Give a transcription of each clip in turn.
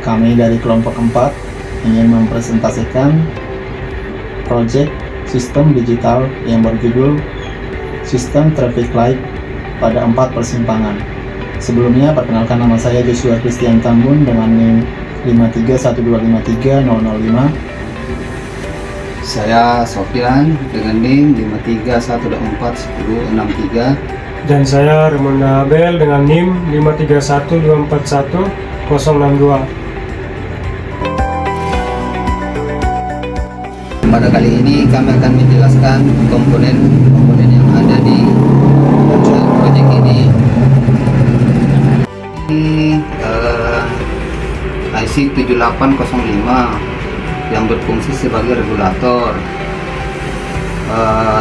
Kami dari kelompok 4 ingin mempresentasikan proyek sistem digital yang berjudul Sistem Traffic Light pada 4 persimpangan. Sebelumnya, perkenalkan, nama saya Joshua Christian Tambun dengan NIM 531253005. Saya Sofian dengan NIM 531241063. Dan saya Ramonda Abel dengan NIM 531241062. Pada kali ini kami akan menjelaskan komponen-komponen yang ada di proyek ini. Ini IC 7805 yang berfungsi sebagai regulator,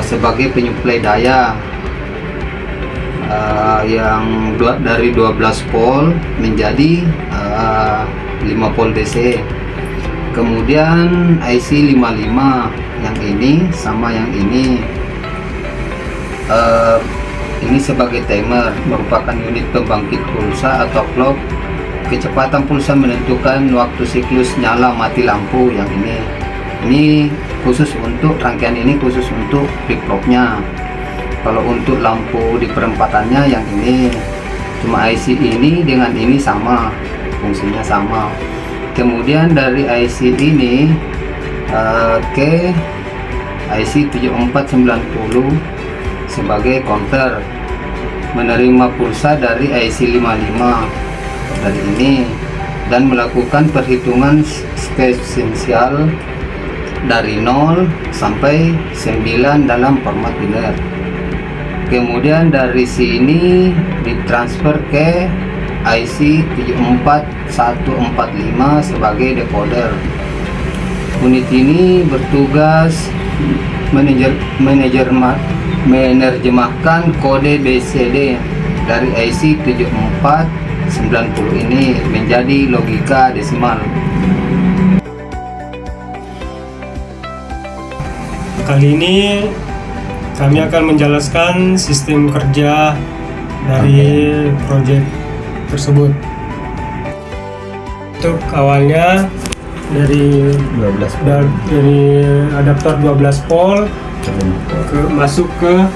sebagai penyuplai daya yang dari 12 volt menjadi 5 volt DC. Kemudian IC 55 yang ini sama yang ini sebagai timer, merupakan unit pembangkit pulsa atau clock. Kecepatan pulsa menentukan waktu siklus nyala mati lampu. Yang ini khusus untuk rangkaian ini, khusus untuk flip-flopnya. Kalau untuk lampu di perempatannya yang ini, cuma IC ini dengan ini sama, fungsinya sama. Kemudian dari IC ini ke IC 7490 sebagai counter, menerima pulsa dari IC 55 dari ini dan melakukan perhitungan sekuensial dari 0 sampai 9 dalam format biner. Kemudian dari sini ditransfer ke IC 74145 sebagai decoder. Unit ini bertugas menerjemahkan kode BCD dari IC 7490 ini menjadi logika desimal. Kali ini kami akan menjelaskan sistem kerja dari proyek tersebut. Untuk awalnya dari adaptor 12 volt masuk ke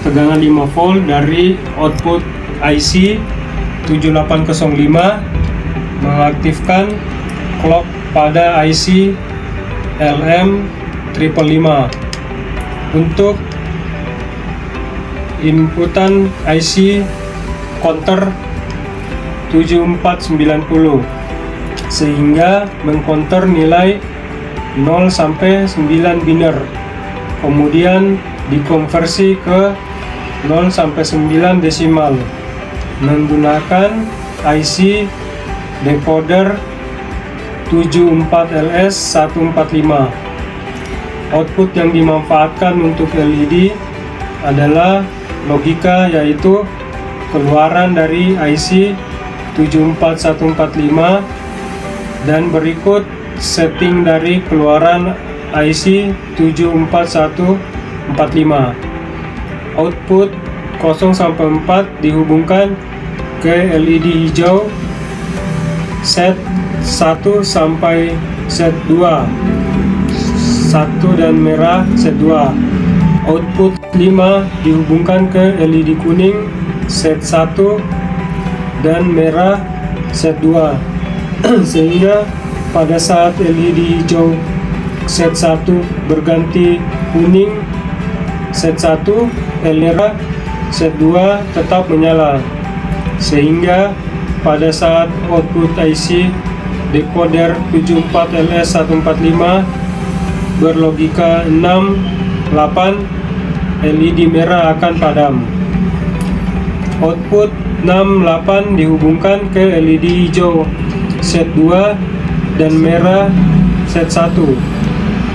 tegangan 5 volt dari output IC 7805, mengaktifkan clock pada IC LM555. Untuk inputan IC counter 7490 sehingga mengcounter nilai 0 sampai 9 biner, kemudian dikonversi ke 0 sampai 9 desimal menggunakan IC decoder 74LS145. Output yang dimanfaatkan untuk LED adalah logika, yaitu keluaran dari IC 74145 dan berikut setting dari keluaran IC 74145. Output 0 sampai 4 dihubungkan ke LED hijau set 1 sampai set 2, 1 dan merah set 2. Output 5 dihubungkan ke LED kuning set 1 dan merah set 2 sehingga pada saat LED hijau set 1 berganti kuning set 1, merah set 2 tetap menyala, sehingga pada saat output IC decoder 74LS145 berlogika 6, 8, LED merah akan padam. Output 6, 8 dihubungkan ke LED hijau set 2 dan merah set 1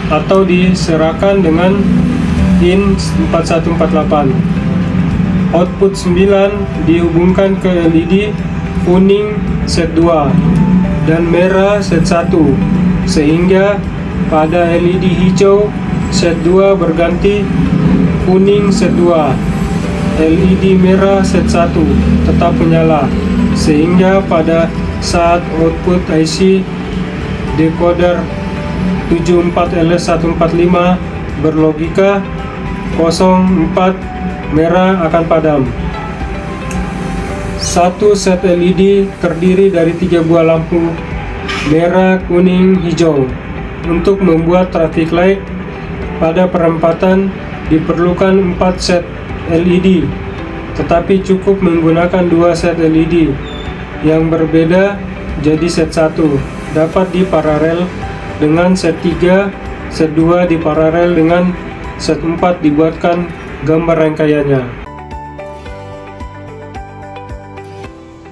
atau diserahkan dengan IN 4148. Output 9 dihubungkan ke LED kuning set 2 dan merah set 1 sehingga pada LED hijau set 2 berganti kuning set 2. LED merah set 1 tetap menyala sehingga pada saat output IC decoder 74LS145 berlogika 04 merah akan padam. Satu set LED terdiri dari 3 buah lampu merah, kuning, hijau. Untuk membuat traffic light pada perempatan diperlukan 4 set LED, tetapi cukup menggunakan 2 set LED yang berbeda jadi set 1 dapat diparalel dengan set 3, set 2 diparalel dengan set 4 dibuatkan gambar rangkaiannya.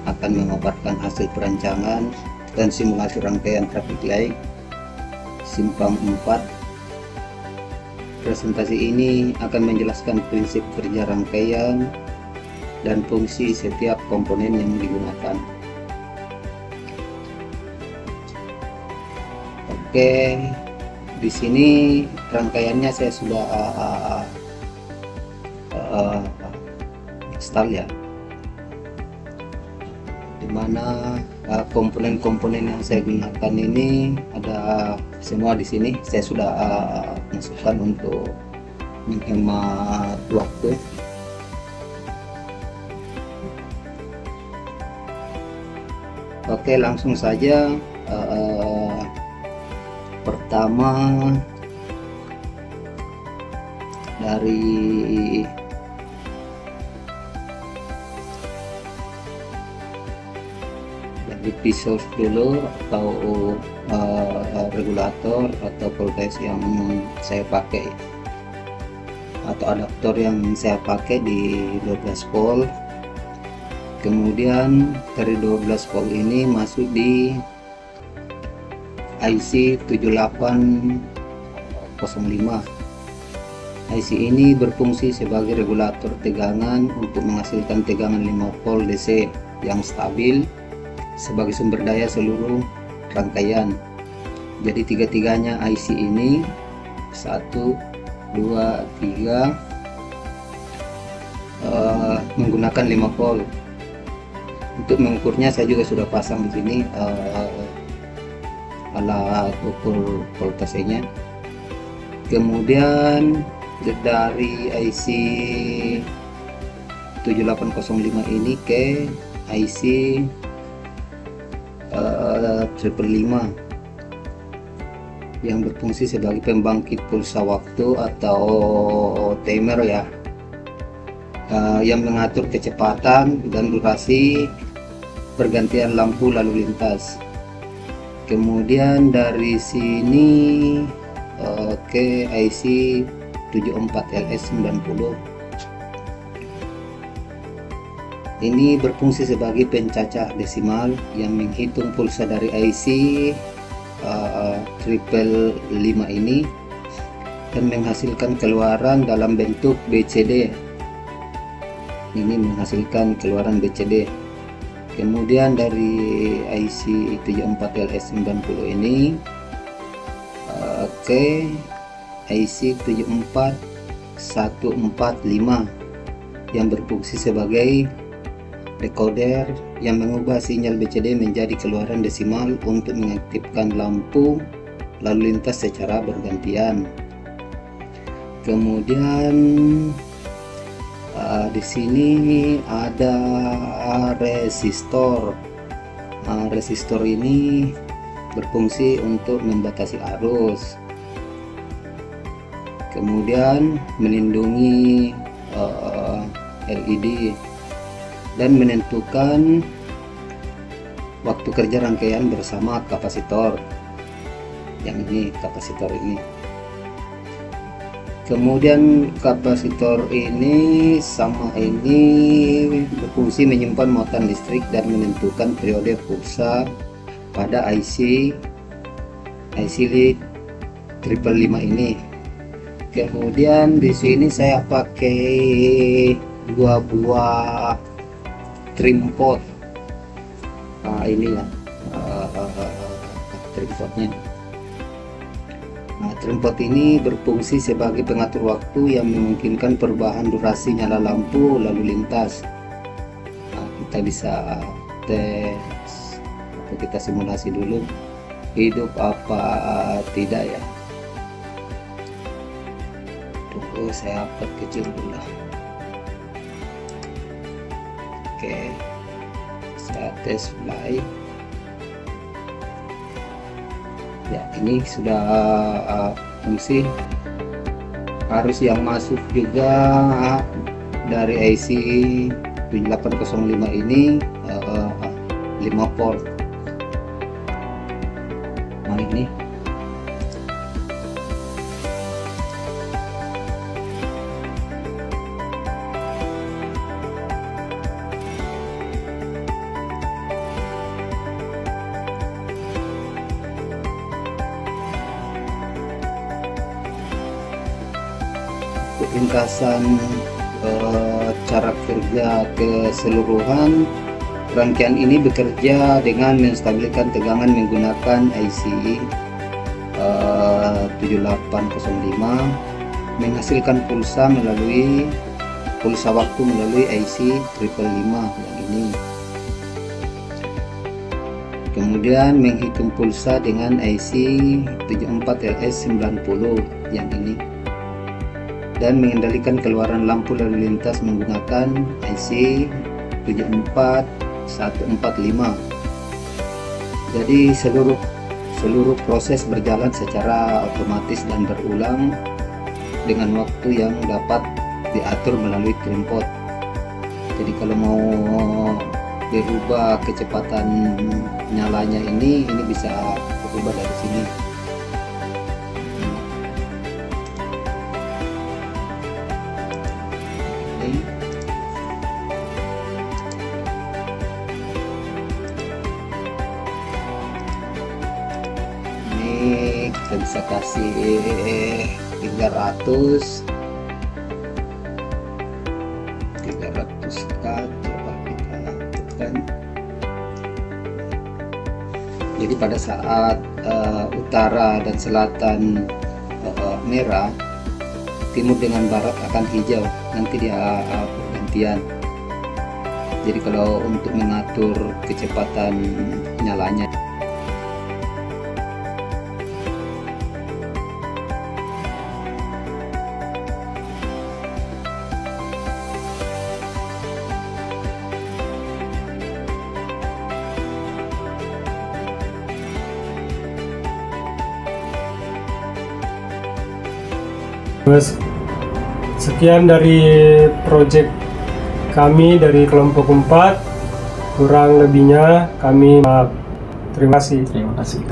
Akan memaparkan hasil perancangan dan simulasi rangkaian traffic light simpang 4. Presentasi ini akan menjelaskan prinsip kerja rangkaian dan fungsi setiap komponen yang digunakan. Oke, di sini rangkaiannya saya sudah install ya, dimana komponen-komponen yang saya gunakan ini ada semua di sini. Saya sudah masukkan untuk menghemat waktu. Oke, langsung saja. Pertama dari pisau dulu, atau regulator atau voltage yang saya pakai, atau adaptor yang saya pakai di 12 volt. Kemudian dari 12 volt ini masuk di IC 7805. IC ini berfungsi sebagai regulator tegangan untuk menghasilkan tegangan 5 volt DC yang stabil sebagai sumber daya seluruh rangkaian. Jadi tiga-tiganya IC ini 1, 2, 3 menggunakan 5 volt. Untuk mengukurnya saya juga sudah pasang di sini alat ukur voltasenya. Kemudian dari IC 7805 ini ke IC 555 yang berfungsi sebagai pembangkit pulsa waktu atau timer ya, yang mengatur kecepatan dan durasi pergantian lampu lalu lintas. Kemudian dari sini ke IC 74LS90 ini berfungsi sebagai pencacah desimal yang menghitung pulsa dari IC 555 ini dan menghasilkan keluaran dalam bentuk BCD. Ini menghasilkan keluaran BCD. Kemudian dari IC 74LS90 ini ke IC 74145 yang berfungsi sebagai decoder yang mengubah sinyal BCD menjadi keluaran desimal untuk mengaktifkan lampu lalu lintas secara bergantian. Kemudian di sini ada resistor. Resistor ini berfungsi untuk membatasi arus, kemudian melindungi LED dan menentukan waktu kerja rangkaian bersama kapasitor. Yang ini kapasitor ini. Kemudian kapasitor ini sama ini berfungsi menyimpan muatan listrik dan menentukan periode pulsa pada IC 555 ini. Kemudian di sini saya pakai 2 buah trim pot. Ini ya trim potnya. Trim pot ini berfungsi sebagai pengatur waktu yang memungkinkan perubahan durasi nyala lampu lalu lintas. Kita bisa tes Kita simulasi dulu hidup apa tidak ya. Tunggu saya upload kecil dulu. Oke, saya tes fly. Ya, ini sudah fungsi. Harus yang masuk juga dari IC 7805 ini 5 port. Nah, ini ringkasan cara kerja keseluruhan. Rangkaian ini bekerja dengan menstabilkan tegangan menggunakan IC 7805, menghasilkan pulsa waktu melalui IC 555 yang ini. Kemudian menghitung pulsa dengan IC 74LS90 yang ini, dan mengendalikan keluaran lampu lalu lintas menggunakan IC 74145. Jadi seluruh proses berjalan secara otomatis dan berulang dengan waktu yang dapat diatur melalui cranpot. Jadi kalau mau dirubah kecepatan nyalanya ini bisa berubah dari sini. Ini kita bisa kasih 300k, coba kita lakukan. Jadi pada saat utara dan selatan merah, timur dengan barat akan hijau, nanti dia pergantian. Jadi kalau untuk mengatur kecepatan nyalanya, sekian dari proyek kami dari kelompok 4. Kurang lebihnya kami maaf. Terima kasih. Terima kasih.